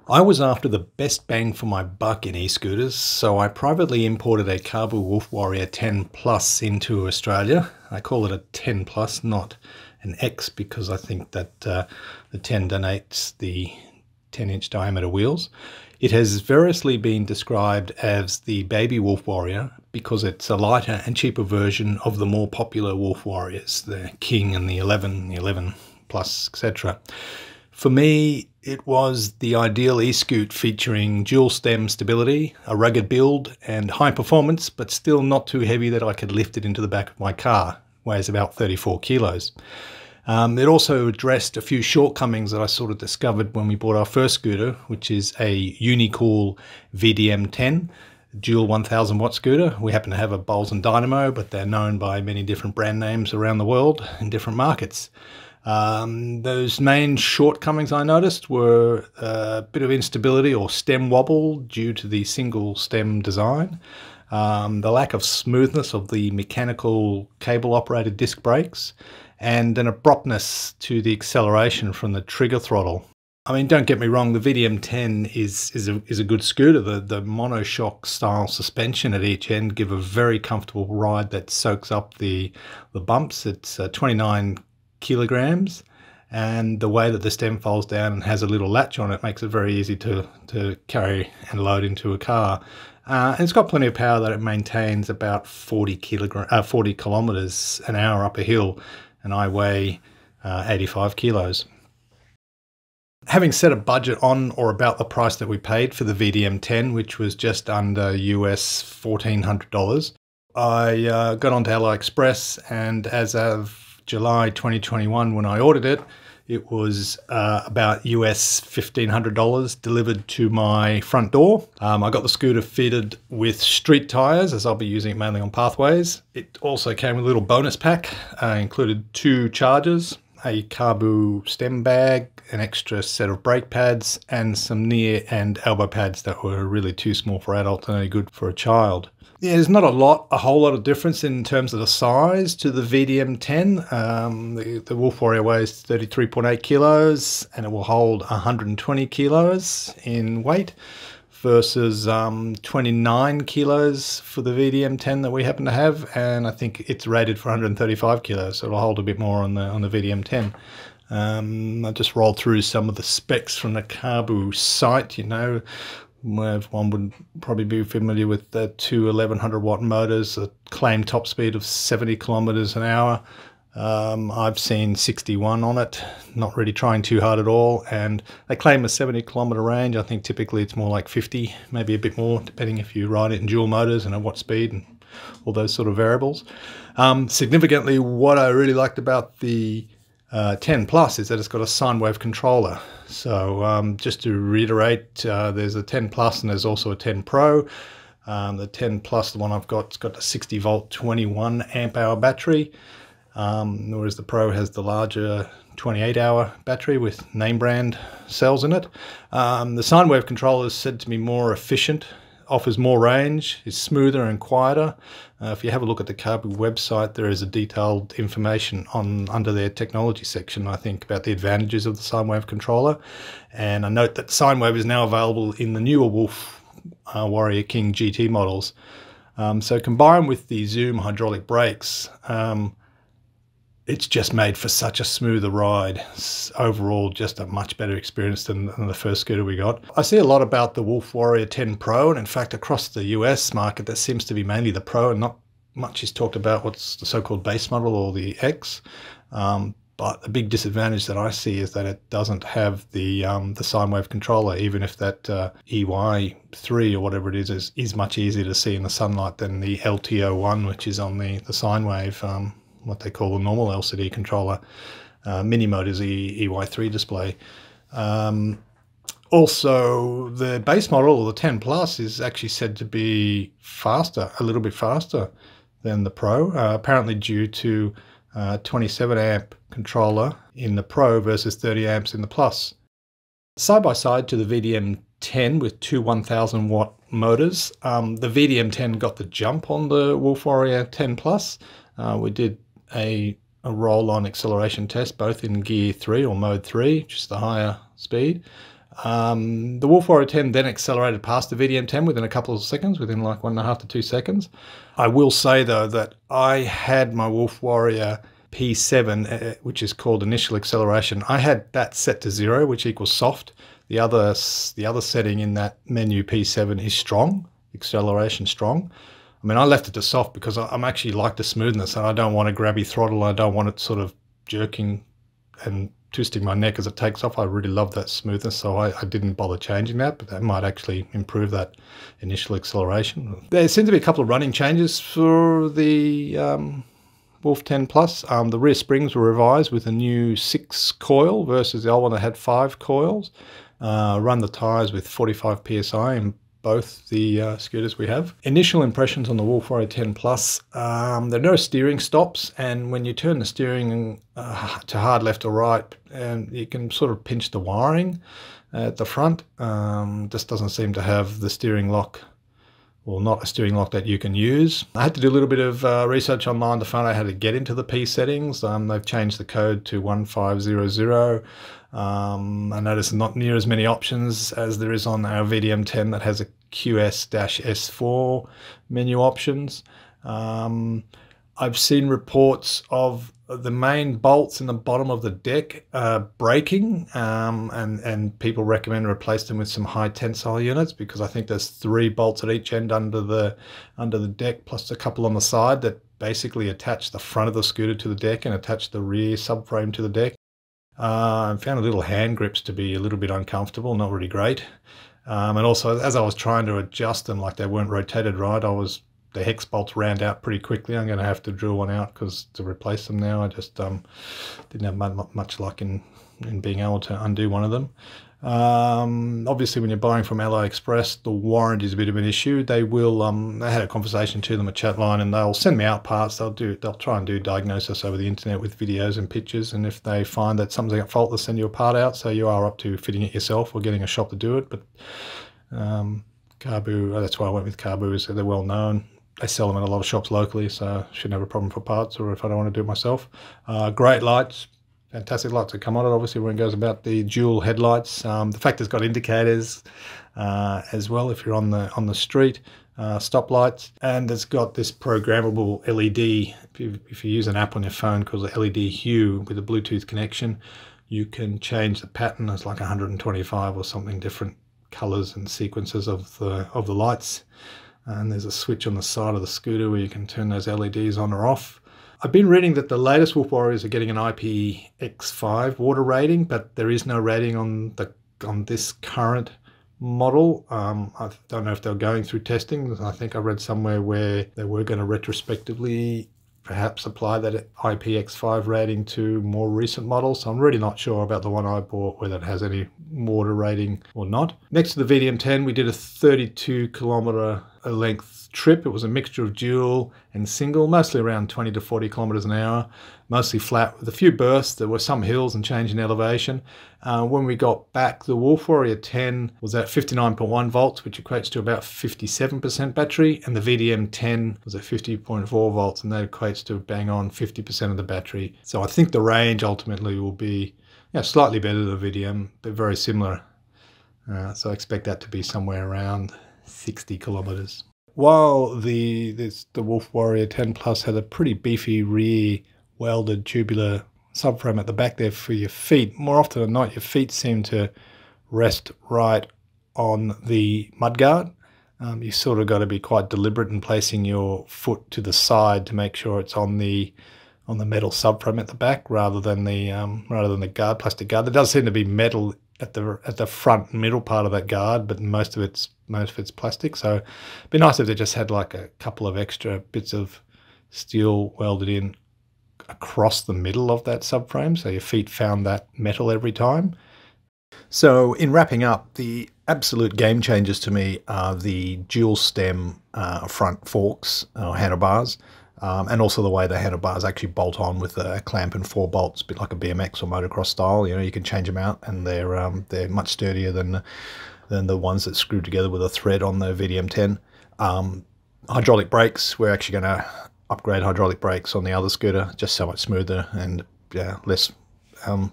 I was after the best bang for my buck in e-scooters, so I privately imported a Kaabo Wolf Warrior 10 Plus into Australia. I call it a 10 Plus, not an X, because I think that the 10 donates the 10-inch diameter wheels. It has variously been described as the baby Wolf Warrior because it's a lighter and cheaper version of the more popular Wolf Warriors, the King and the 11 Plus, etc. For me, it was the ideal e-scoot featuring dual stem stability, a rugged build and high performance, but still not too heavy that I could lift it into the back of my car. Weighs about 34 kilos. It also addressed a few shortcomings that I sort of discovered when we bought our first scooter, which is a Unicool VDM-10 dual 1000 watt scooter. We happen to have a Bolzzen Dynamo, but they're known by many different brand names around the world in different markets. Those main shortcomings I noticed were a bit of instability or stem wobble due to the single stem design, the lack of smoothness of the mechanical cable operated disc brakes, and an abruptness to the acceleration from the trigger throttle. I mean, don't get me wrong, the VDM-10 is a good scooter. The monoshock style suspension at each end give a very comfortable ride that soaks up the bumps. It's 29 kilograms, and the way that the stem folds down and has a little latch on it makes it very easy to carry and load into a car. And it's got plenty of power that it maintains about 40 kilometers an hour up a hill, and I weigh 85 kilos. Having set a budget on or about the price that we paid for the VDM-10, which was just under US $1,400, I got onto Aliexpress, and as of July 2021, when I ordered it, it was about US $1,500 delivered to my front door. I got the scooter fitted with street tires, as I'll be using it mainly on pathways. It also came with a little bonus pack, included 2 chargers, a Kaabo stem bag, an extra set of brake pads, and some knee and elbow pads that were really too small for adults and only good for a child. Yeah, there's not a whole lot of difference in terms of the size to the VDM-10. The Wolf Warrior weighs 33.8 kilos and it will hold 120 kilos in weight versus 29 kilos for the VDM-10 that we happen to have, and I think it's rated for 135 kilos, so it'll hold a bit more on the VDM-10. I just rolled through some of the specs from the Kaabo site, you know. One would probably be familiar with the 2 1100 watt motors, a claimed top speed of 70 kilometers an hour. I've seen 61 on it, not really trying too hard at all, and they claim a 70 kilometer range. I think typically it's more like 50, maybe a bit more, depending if you ride it in dual motors and at what speed and all those sort of variables. Significantly, what I really liked about the 10 Plus is that it's got a sine wave controller. So just to reiterate, there's a 10 Plus and there's also a 10 Pro. The 10 Plus, the one I've got, it's got a 60 volt 21 amp hour battery, whereas the Pro has the larger 28 hour battery with name brand cells in it. The sine wave controller is said to be more efficient, offers more range, is smoother and quieter. If you have a look at the Kaabo website, there is a detailed information under their technology section, I think, about the advantages of the sine wave controller. And I note that sine wave is now available in the newer Wolf Warrior King GT models. So combined with the Zoom hydraulic brakes, it's just made for such a smoother ride. It's overall just a much better experience than the first scooter we got. I see a lot about the Wolf Warrior 10 Pro, and in fact across the US market that seems to be mainly the Pro, and not much is talked about what's the so-called base model or the X. But the big disadvantage that I see is that it doesn't have the sine wave controller, even if that EY3 or whatever it is much easier to see in the sunlight than the LTO1, which is on the sine wave, what they call the normal LCD controller. Mini mode is the EY3 display. Also, the base model, or the 10 Plus, is actually said to be faster, a little bit faster than the Pro, apparently due to 27 amp controller in the Pro versus 30 amps in the Plus. Side by side to the VDM-10 with 2 1000 watt motors, the VDM-10 got the jump on the Wolf Warrior 10 Plus. We did a roll-on acceleration test, both in gear 3 or mode 3, which is the higher speed. The Wolf Warrior 10 then accelerated past the VDM-10 within a couple of seconds, within like 1.5 to 2 seconds. I will say though that I had my Wolf Warrior P7, which is called initial acceleration. I had that set to 0, which equals soft. The other setting in that menu, P7, is strong, acceleration strong. I mean, I left it to soft because I'm actually like the smoothness, and I don't want a grabby throttle. I don't want it sort of jerking and twisting my neck as it takes off. I really love that smoothness, so I didn't bother changing that, but that might actually improve that initial acceleration. There seems to be a couple of running changes for the Wolf 10 Plus. The rear springs were revised with a new 6 coil versus the old one that had 5 coils. Run the tyres with 45 psi in both the scooters we have. Initial impressions on the Wolf Warrior 10 Plus. There are no steering stops, and when you turn the steering to hard left or right, you can sort of pinch the wiring at the front. Just doesn't seem to have the steering lock, well, not a steering lock that you can use. I had to do a little bit of research online to find out how to get into the P settings. They've changed the code to 1500. I noticed not near as many options as there is on our VDM-10 that has a QS-S4 menu options. I've seen reports of the main bolts in the bottom of the deck breaking, and people recommend replace them with some high tensile units, because I think there's 3 bolts at each end under the deck, plus a couple on the side that basically attach the front of the scooter to the deck and attach the rear subframe to the deck. I found the little hand grips to be a little bit uncomfortable, not really great. And also, as I was trying to adjust them, like they weren't rotated right, the hex bolts ran out pretty quickly. I'm going to have to drill one out to replace them now. I just didn't have much luck in being able to undo one of them. Obviously, when you're buying from Aliexpress, the warranty is a bit of an issue. They will. I had a conversation to them, a chat line, and they'll send me out parts. They'll try and do diagnosis over the internet with videos and pictures. And if they find that something's at fault, they'll send you a part out. So you are up to fitting it yourself or getting a shop to do it. But Kaabo, that's why I went with Kaabo, is that they're well known. They sell them in a lot of shops locally, so I shouldn't have a problem for parts, or if I don't want to do it myself. Great lights. Fantastic lights that come on it, obviously, when it goes about the dual headlights. The fact it's got indicators as well if you're on the street, stop lights, and it's got this programmable LED. If you use an app on your phone called the LED Hue with a Bluetooth connection, you can change the pattern. It's like 125 or something different colors and sequences of the lights. And there's a switch on the side of the scooter where you can turn those LEDs on or off. I've been reading that the latest Wolf Warriors are getting an IPX5 water rating, but there is no rating on this current model. I don't know if they're going through testing. I think I read somewhere where they were going to retrospectively perhaps apply that IPX5 rating to more recent models. So I'm really not sure about the one I bought, whether it has any water rating or not. Next to the VDM-10, we did a 32-kilometer length trip. It was a mixture of dual and single, mostly around 20 to 40 kilometers an hour, mostly flat with a few bursts. There were some hills and change in elevation. When we got back, the Wolf Warrior 10 was at 59.1 volts, which equates to about 57% battery, and the VDM-10 was at 50.4 volts, and that equates to bang on 50% of the battery. So I think the range ultimately will be slightly better than the VDM, but very similar. So I expect that to be somewhere around 60 kilometers. While the Wolf Warrior 10 Plus had a pretty beefy rear welded tubular subframe at the back there for your feet, more often than not your feet seem to rest right on the mudguard. You sort of got to be quite deliberate in placing your foot to the side to make sure it's on the metal subframe at the back rather than the guard, plastic guard. There does seem to be metal at the front middle part of that guard, but most of it's plastic. So it'd be nice if they just had like a couple of extra bits of steel welded in across the middle of that subframe, so your feet found that metal every time. So in wrapping up, the absolute game changers to me are the dual stem front forks or handlebars, and also the way the handlebars actually bolt on with a clamp and 4 bolts, a bit like a BMX or motocross style. You can change them out, and they're much sturdier than the ones that screw together with a thread on the VDM-10. Hydraulic brakes, we're actually going to upgrade hydraulic brakes on the other scooter, just so much smoother and less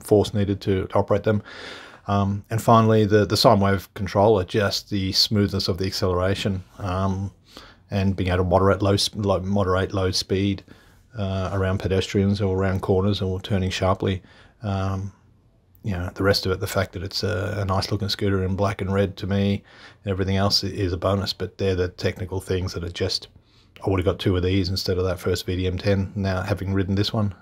force needed to operate them. And finally, the sinewave controller, just the smoothness of the acceleration, and being able to moderate low speed around pedestrians or around corners or turning sharply. You know, the rest of it, the fact that it's a nice looking scooter in black and red, to me, everything else is a bonus. But they're the technical things that are just, I would have got 2 of these instead of that first VDM-10 now having ridden this one.